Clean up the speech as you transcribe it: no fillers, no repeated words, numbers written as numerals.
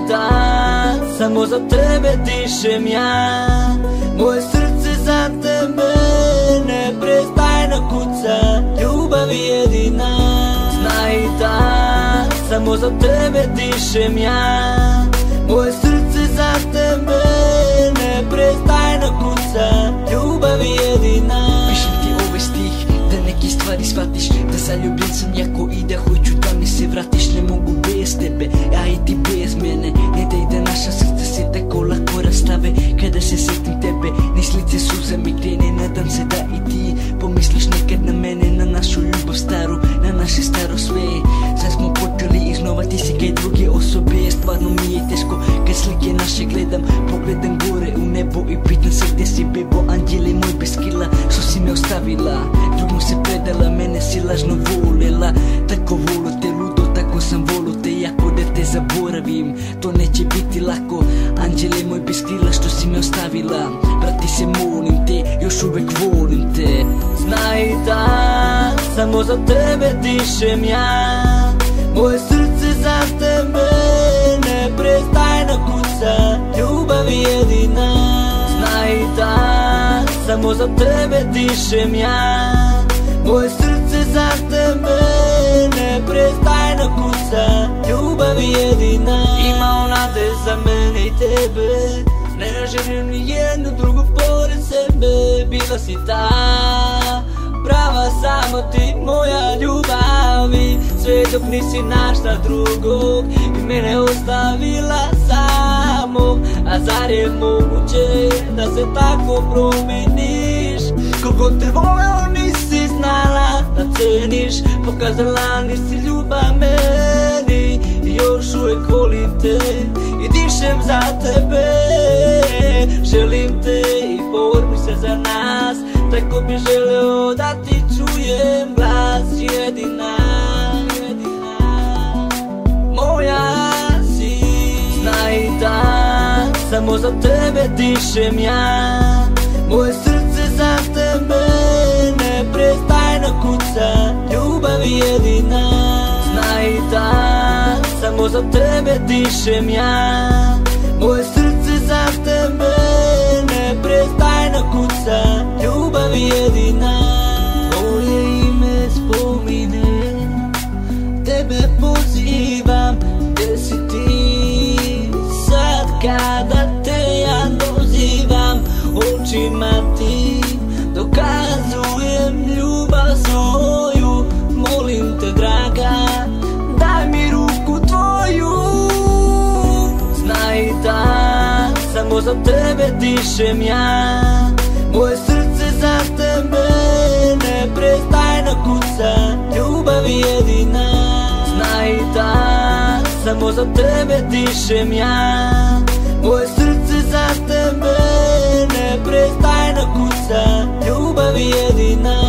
dan, samo za tebe dišem ja. Moje srce za tebe neprestajno kuca, ljubav jedina. Znaj dan, samo za tebe dišem ja. Moje srce za tebe neprestajno kuca, ljubav jedina. Pišem ti ovaj stih da neke stvari shvatiš, da zaljubljen sam jako i da hoću da mi se vratiš. Ne mogu bez tebe, a i ti bez mene. Ne daj da naša srca se tako lako rastave. Kada se sjetim tebe, niz lice suza mi krene. Nadam se da i ti pomisliš nekad na mene, na našu ljubav staru, na naše staro sve. Sad smo počeli iznova, ti si kaj druge osobe. Stvarno mi je teško kad slike naše gledam. Pogledam gore u nebo i pitam se gdje si bebo. Anđele moj bez kila, što si me ostavila, drugom se predala, mene si lažno volela. Tako volo te ludo, tako sam volo te jako, da te zaboravim to neće biti lako. Anđele moj bez krila, što si me ostavila, vrati se molim te, još uvek volim te. Znaj dan, samo za tebe dišem ja. Moje srce za tebe neprestajno kuca, ljubav jedina. Znaj dan, samo za tebe dišem ja. Moje srce za tebe neprestajno kuca, ljubav jedina. Imao nade za mene i tebe, ne želim ni jednu drugu pored sebe. Bila si ta prava, samo ti moja ljubavi. Sve dok nisi našla drugog i mene ostavila samog. A zar je moguće da se tako promeniš? Koliko te voleo nisi znala da ceniš, pokazala nisi ljubav meni. I još uvek volim te i dišem za tebe. Želim te i borbi se za nas, tako bi želeo da ti čujem glas. Jedina, moja si. Znaj dan, samo za tebe dišem ja. Moje srce za tebe neprestajno kuca, ljubav jedina. Znaj dan, samo za tebe dišem ja. Moje srce za tebe neprestajno kuca, ljubav jedina. Tvoje ime spominjem, tebe pozivam, gdje si ti sad kada te ja dozivam. Očima ti dokazujem ljubav svoju, molim te draga, daj mi ruku tvoju. Znaj dan, samo za tebe dišem ja. Moje srce za tebe neprestajno kuca, ljubav jedina. Znaj dan, samo za tebe dišem ja. Moje srce za tebe neprestajno kuca, ljubav jedina.